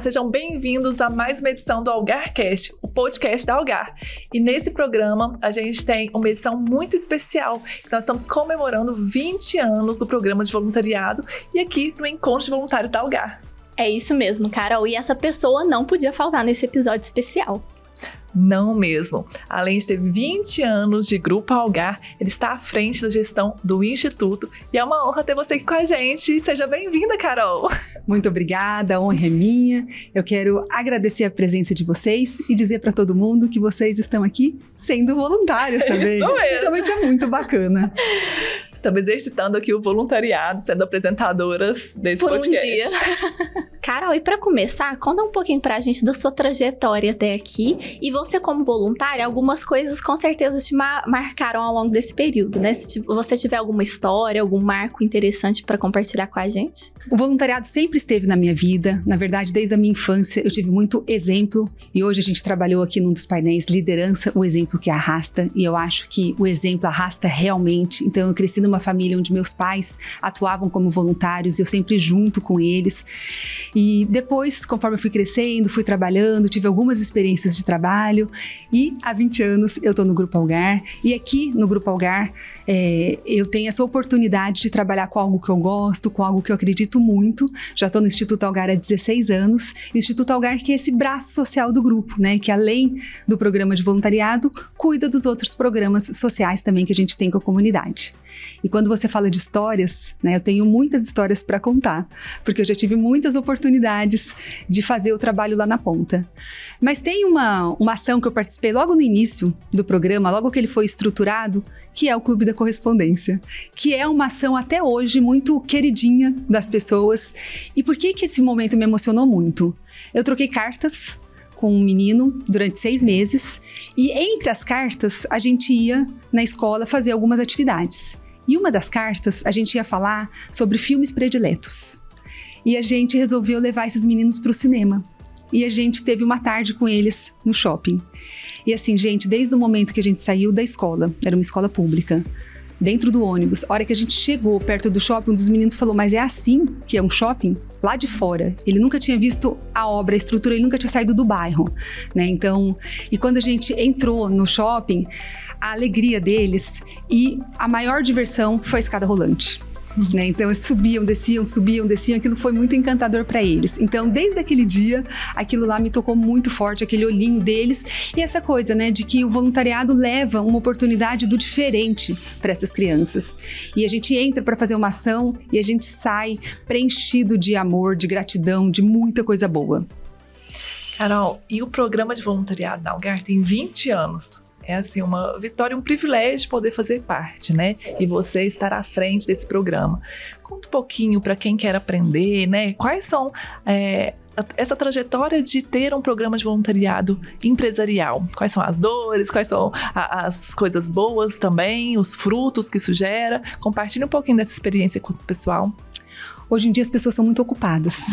sejam bem-vindos a mais uma edição do AlgarCast, o podcast da Algar. E nesse programa a gente tem uma edição muito especial, que nós estamos comemorando 20 anos do programa de voluntariado e aqui no Encontro de Voluntários da Algar. É isso mesmo, Carol, e essa pessoa não podia faltar nesse episódio especial. Não mesmo. Além de ter 20 anos de Grupo Algar, ele está à frente da gestão do Instituto e é uma honra ter você aqui com a gente. Seja bem-vinda, Carol! Muito obrigada, a honra é minha. Eu quero agradecer a presença de vocês e dizer para todo mundo que vocês estão aqui sendo voluntários também. Isso mesmo. Então isso é muito bacana. Estamos exercitando aqui o voluntariado, sendo apresentadoras desse podcast. Um dia. Carol, e para começar, conta um pouquinho pra gente da sua trajetória até aqui. E você, como voluntária, algumas coisas com certeza te marcaram ao longo desse período, né? Se você tiver alguma história, algum marco interessante para compartilhar com a gente. O voluntariado sempre esteve na minha vida. Na verdade, desde a minha infância, eu tive muito exemplo. E hoje a gente trabalhou aqui num dos painéis Liderança, o exemplo que arrasta. E eu acho que o exemplo arrasta realmente. Então, eu cresci numa família onde meus pais atuavam como voluntários e eu sempre junto com eles. E depois, conforme eu fui crescendo, fui trabalhando, tive algumas experiências de trabalho e há 20 anos eu estou no Grupo Algar e aqui no Grupo Algar eu tenho essa oportunidade de trabalhar com algo que eu gosto, com algo que eu acredito muito. Já estou no Instituto Algar há 16 anos e o Instituto Algar que é esse braço social do grupo, né, que além do programa de voluntariado, cuida dos outros programas sociais também que a gente tem com a comunidade. E quando você fala de histórias, né, eu tenho muitas histórias para contar, porque eu já tive muitas oportunidades de fazer o trabalho lá na ponta. Mas tem uma ação que eu participei logo no início do programa, logo que ele foi estruturado, que é o Clube da Correspondência, que é uma ação até hoje muito queridinha das pessoas. E por que esse momento me emocionou muito? Eu troquei cartas com um menino durante 6 meses e entre as cartas a gente ia na escola fazer algumas atividades. E uma das cartas a gente ia falar sobre filmes prediletos. E a gente resolveu levar esses meninos para o cinema. E a gente teve uma tarde com eles no shopping. E assim, gente, desde o momento que a gente saiu da escola, era uma escola pública, dentro do ônibus, a hora que a gente chegou perto do shopping, um dos meninos falou, mas é assim que é um shopping? Lá de fora. Ele nunca tinha visto a obra, a estrutura, ele nunca tinha saído do bairro, né? Então, e quando a gente entrou no shopping, a alegria deles e a maior diversão foi a escada rolante. Né? Então eles subiam, desciam, aquilo foi muito encantador para eles. Então desde aquele dia, aquilo lá me tocou muito forte, aquele olhinho deles e essa coisa, né, de que o voluntariado leva uma oportunidade do diferente para essas crianças. E a gente entra para fazer uma ação e a gente sai preenchido de amor, de gratidão, de muita coisa boa. Carol, e o programa de voluntariado da Algar tem 20 anos. É assim, uma vitória, um privilégio poder fazer parte, né? E você estar à frente desse programa. Conta um pouquinho para quem quer aprender, né? Quais são essa trajetória de ter um programa de voluntariado empresarial? Quais são as dores, quais são as coisas boas também, os frutos que isso gera? Compartilhe um pouquinho dessa experiência com o pessoal. Hoje em dia as pessoas são muito ocupadas,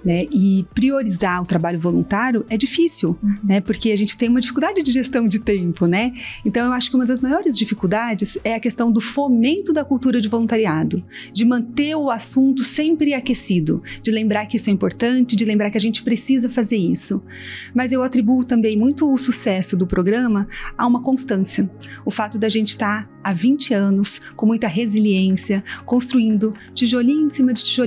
né? E priorizar o trabalho voluntário é difícil, né? Porque a gente tem uma dificuldade de gestão de tempo, né? Então eu acho que uma das maiores dificuldades é a questão do fomento da cultura de voluntariado, de manter o assunto sempre aquecido, de lembrar que isso é importante, de lembrar que a gente precisa fazer isso. Mas eu atribuo também muito o sucesso do programa a uma constância. O fato da gente estar há 20 anos com muita resiliência, construindo tijolinho em cima de tijolinho.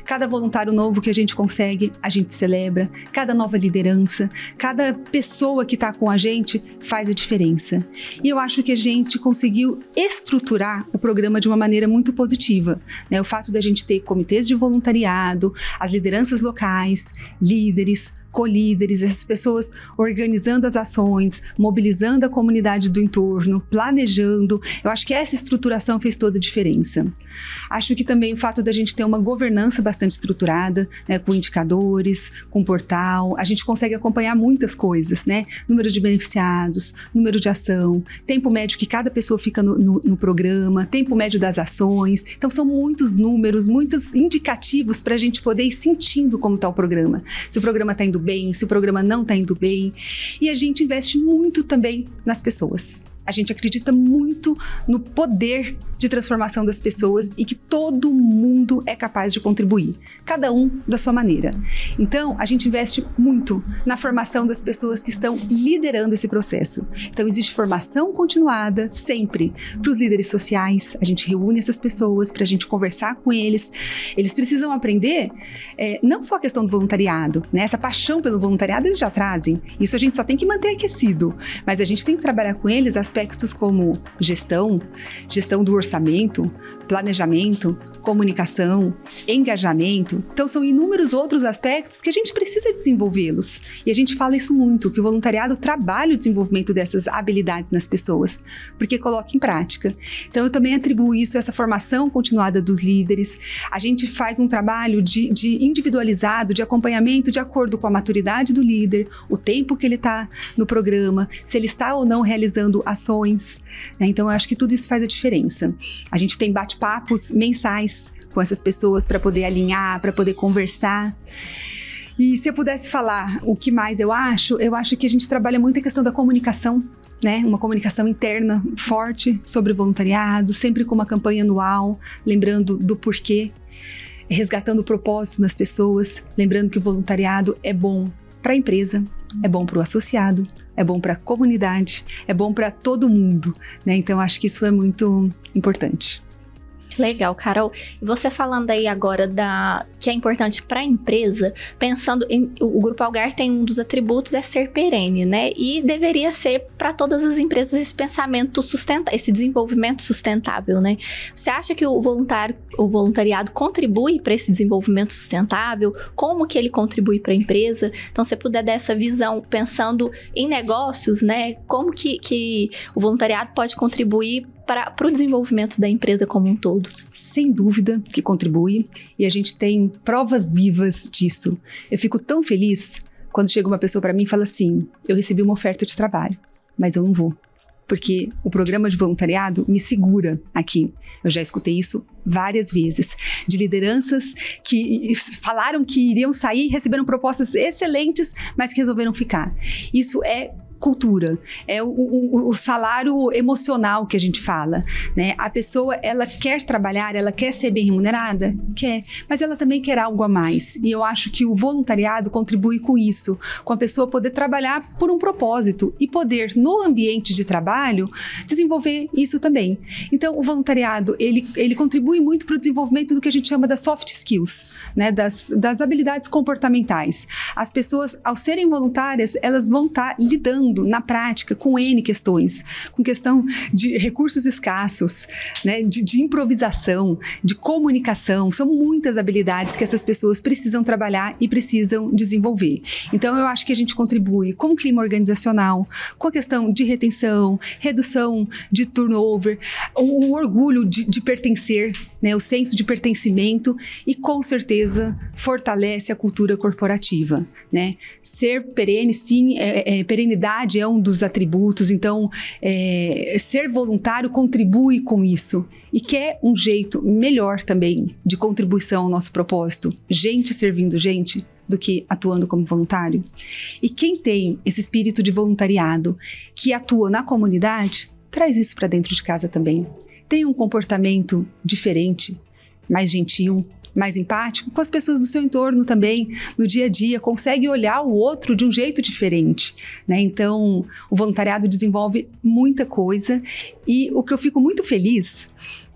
Cada voluntário novo que a gente consegue, a gente celebra. Cada nova liderança, cada pessoa que está com a gente faz a diferença. E eu acho que a gente conseguiu estruturar o programa de uma maneira muito positiva, né? O fato da gente ter comitês de voluntariado, as lideranças locais, líderes, colíderes, essas pessoas organizando as ações, mobilizando a comunidade do entorno, planejando. Eu acho que essa estruturação fez toda a diferença. Acho que também o fato da gente ter uma governança bastante estruturada, né, com indicadores, com portal, a gente consegue acompanhar muitas coisas, né? Número de beneficiados, número de ação, tempo médio que cada pessoa fica no programa, tempo médio das ações. Então são muitos números, muitos indicativos para a gente poder ir sentindo como está o programa. Se o programa está indo bem, se o programa não está indo bem. E a gente investe muito também nas pessoas. A gente acredita muito no poder de transformação das pessoas e que todo mundo é capaz de contribuir, cada um da sua maneira. Então, a gente investe muito na formação das pessoas que estão liderando esse processo. Então, existe formação continuada sempre para os líderes sociais. A gente reúne essas pessoas para a gente conversar com eles. Eles precisam aprender não só a questão do voluntariado, né? Essa paixão pelo voluntariado eles já trazem. Isso a gente só tem que manter aquecido. Mas a gente tem que trabalhar com eles aspectos como gestão do orçamento, planejamento, comunicação, engajamento. Então, são inúmeros outros aspectos que a gente precisa desenvolvê-los. E a gente fala isso muito, que o voluntariado trabalha o desenvolvimento dessas habilidades nas pessoas, porque coloca em prática. Então, eu também atribuo isso a essa formação continuada dos líderes. A gente faz um trabalho de individualizado, de acompanhamento de acordo com a maturidade do líder, o tempo que ele está no programa, se ele está ou não realizando ações, né? Então, eu acho que tudo isso faz a diferença. A gente tem bate-papos mensais com essas pessoas para poder alinhar, para poder conversar. E se eu pudesse falar o que mais eu acho que a gente trabalha muito a questão da comunicação, né? Uma comunicação interna forte sobre o voluntariado, sempre com uma campanha anual, lembrando do porquê, resgatando o propósito nas pessoas, lembrando que o voluntariado é bom para a empresa, é bom para o associado, é bom para a comunidade, é bom para todo mundo, né? Então, acho que isso é muito importante. Legal, Carol. E você falando aí agora que é importante para a empresa, pensando em o Grupo Algar tem um dos atributos é ser perene, né? E deveria ser para todas as empresas esse pensamento esse desenvolvimento sustentável, né? Você acha que o voluntariado contribui para esse desenvolvimento sustentável? Como que ele contribui para a empresa? Então, se você puder dar essa visão pensando em negócios, né? Como que o voluntariado pode contribuir para o desenvolvimento da empresa como um todo? Sem dúvida que contribui, e a gente tem provas vivas disso. Eu fico tão feliz quando chega uma pessoa para mim e fala assim: eu recebi uma oferta de trabalho, mas eu não vou, porque o programa de voluntariado me segura aqui. Eu já escutei isso várias vezes, de lideranças que falaram que iriam sair, receberam propostas excelentes, mas que resolveram ficar. Isso é cultura, é o salário emocional que a gente fala, né? A pessoa, ela quer trabalhar, ela quer ser bem remunerada? Quer, mas ela também quer algo a mais, e eu acho que o voluntariado contribui com isso, com a pessoa poder trabalhar por um propósito e poder, no ambiente de trabalho, desenvolver isso também. Então, o voluntariado, ele contribui muito para o desenvolvimento do que a gente chama das soft skills, né? Das habilidades comportamentais. As pessoas, ao serem voluntárias, elas vão estar lidando na prática com N questões, com questão de recursos escassos, né, de improvisação, de comunicação. São muitas habilidades que essas pessoas precisam trabalhar e precisam desenvolver. Então, eu acho que a gente contribui com o clima organizacional, com a questão de retenção, redução de turnover, o orgulho de pertencer, né, o senso de pertencimento, e com certeza fortalece a cultura corporativa, né? Ser perene, sim, perenidade é um dos atributos, então ser voluntário contribui com isso, e que é um jeito melhor também de contribuição ao nosso propósito, gente servindo gente, do que atuando como voluntário. E quem tem esse espírito de voluntariado, que atua na comunidade, traz isso para dentro de casa também. Tem um comportamento diferente, mais gentil, mais empático com as pessoas do seu entorno também, no dia a dia, consegue olhar o outro de um jeito diferente, né? Então, o voluntariado desenvolve muita coisa, e o que eu fico muito feliz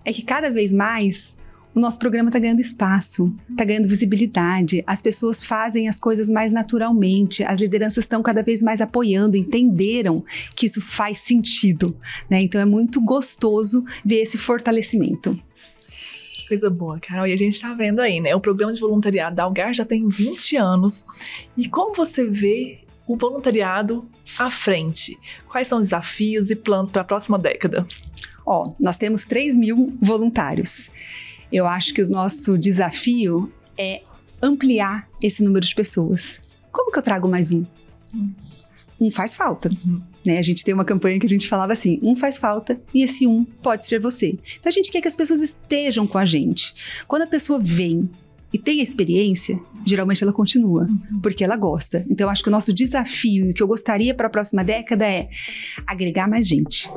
é que cada vez mais o nosso programa está ganhando espaço, está ganhando visibilidade, as pessoas fazem as coisas mais naturalmente, as lideranças estão cada vez mais apoiando, entenderam que isso faz sentido, né? Então, é muito gostoso ver esse fortalecimento. Coisa boa, Carol. E a gente tá vendo aí, né? O programa de voluntariado da Algar já tem 20 anos. E como você vê o voluntariado à frente? Quais são os desafios e planos para a próxima década? Nós temos 3.000 voluntários. Eu acho que o nosso desafio é ampliar esse número de pessoas. Como que eu trago mais um? Um faz falta, né? A gente tem uma campanha que a gente falava assim: um faz falta e esse um pode ser você. Então a gente quer que as pessoas estejam com a gente. Quando a pessoa vem e tem a experiência, geralmente ela continua, porque ela gosta. Então, eu acho que o nosso desafio, e o que eu gostaria para a próxima década é agregar mais gente.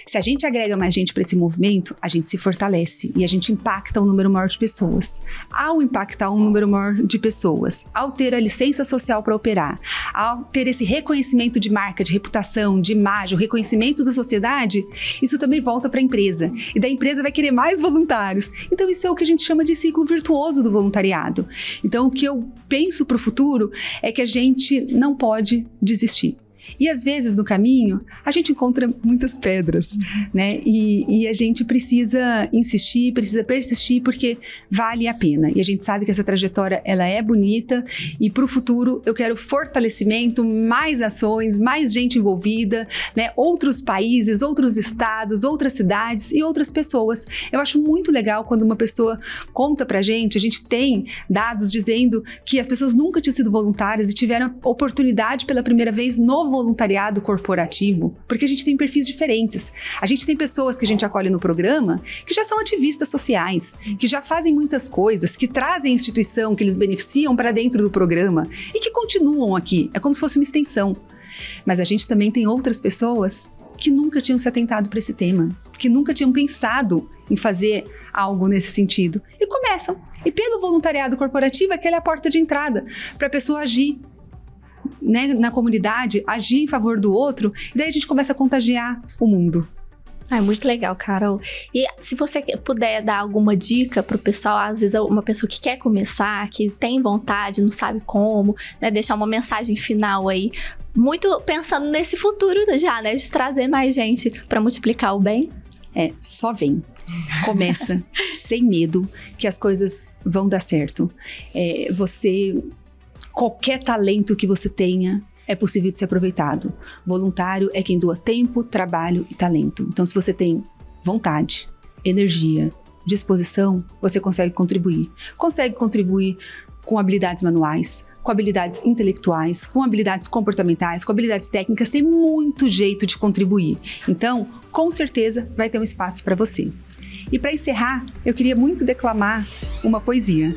Se a gente agrega mais gente para esse movimento, a gente se fortalece e a gente impacta um número maior de pessoas. Ao impactar um número maior de pessoas, ao ter a licença social para operar, ao ter esse reconhecimento de marca, de reputação, de imagem, o reconhecimento da sociedade, isso também volta para a empresa. E da empresa vai querer mais voluntários. Então, isso é o que a gente chama de ciclo virtuoso do voluntariado. Então, o que eu penso para o futuro é que a gente não pode desistir. E às vezes no caminho a gente encontra muitas pedras, né? E a gente precisa insistir, precisa persistir, porque vale a pena. E a gente sabe que essa trajetória ela é bonita, e para o futuro eu quero fortalecimento, mais ações, mais gente envolvida, né? Outros países, outros estados, outras cidades e outras pessoas. Eu acho muito legal quando uma pessoa conta pra gente, a gente tem dados dizendo que as pessoas nunca tinham sido voluntárias e tiveram oportunidade pela primeira vez no voluntariado corporativo, porque a gente tem perfis diferentes. A gente tem pessoas que a gente acolhe no programa que já são ativistas sociais, que já fazem muitas coisas, que trazem a instituição que eles beneficiam para dentro do programa e que continuam aqui. É como se fosse uma extensão. Mas a gente também tem outras pessoas que nunca tinham se atentado para esse tema, que nunca tinham pensado em fazer algo nesse sentido e começam. E pelo voluntariado corporativo, aquela é a porta de entrada para a pessoa agir, né, na comunidade, agir em favor do outro, e daí a gente começa a contagiar o mundo. É muito legal, Carol. E se você puder dar alguma dica pro pessoal, às vezes uma pessoa que quer começar, que tem vontade, não sabe como, né, deixar uma mensagem final aí, muito pensando nesse futuro já, né, de trazer mais gente para multiplicar o bem. Só vem. Começa sem medo, que as coisas vão dar certo. Qualquer talento que você tenha é possível de ser aproveitado. Voluntário é quem doa tempo, trabalho e talento. Então, se você tem vontade, energia, disposição, você consegue contribuir. Consegue contribuir com habilidades manuais, com habilidades intelectuais, com habilidades comportamentais, com habilidades técnicas. Tem muito jeito de contribuir. Então, com certeza, vai ter um espaço para você. E para encerrar, eu queria muito declamar uma poesia,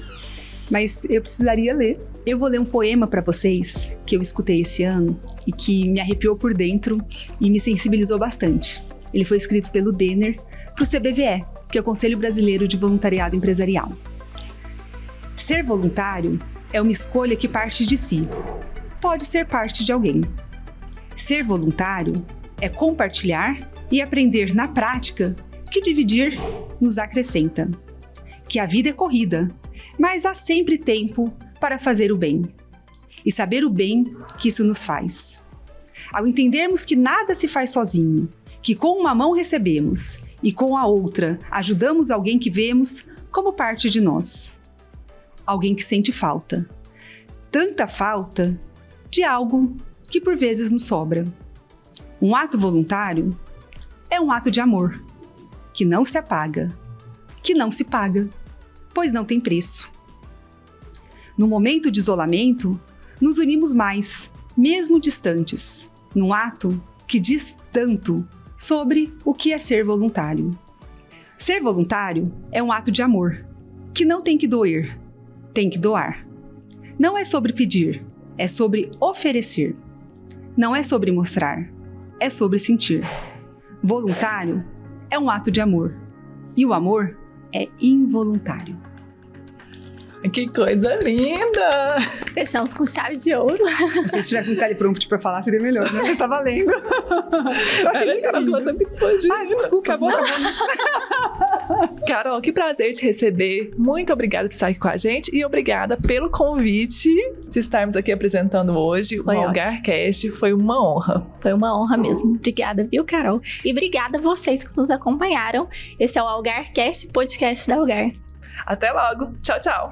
mas eu precisaria ler. Eu vou ler um poema para vocês que eu escutei esse ano e que me arrepiou por dentro e me sensibilizou bastante. Ele foi escrito pelo Denner para o CBVE, que é o Conselho Brasileiro de Voluntariado Empresarial. Ser voluntário é uma escolha que parte de si. Pode ser parte de alguém. Ser voluntário é compartilhar e aprender na prática que dividir nos acrescenta. Que a vida é corrida, mas há sempre tempo para fazer o bem e saber o bem que isso nos faz. Ao entendermos que nada se faz sozinho, que com uma mão recebemos e com a outra ajudamos alguém que vemos como parte de nós. Alguém que sente falta. Tanta falta de algo que por vezes nos sobra. Um ato voluntário é um ato de amor, que não se apaga, que não se paga, pois não tem preço. No momento de isolamento, nos unimos mais, mesmo distantes, num ato que diz tanto sobre o que é ser voluntário. Ser voluntário é um ato de amor, que não tem que doer, tem que doar. Não é sobre pedir, é sobre oferecer. Não é sobre mostrar, é sobre sentir. Voluntário é um ato de amor, e o amor é involuntário. Que coisa linda! Fechamos com chave de ouro. Se vocês tivessem um teleprompter pra falar, seria melhor, né? Mas tá valendo. Eu achei muito lindo. Você me despojou. Desculpa. Acabou. Carol, que prazer te receber. Muito obrigada por estar aqui com a gente e obrigada pelo convite de estarmos aqui apresentando hoje o Algarcast. Foi uma honra. Foi uma honra mesmo. Obrigada, viu, Carol? E obrigada a vocês que nos acompanharam. Esse é o Algarcast, podcast da Algar. Até logo. Tchau, tchau.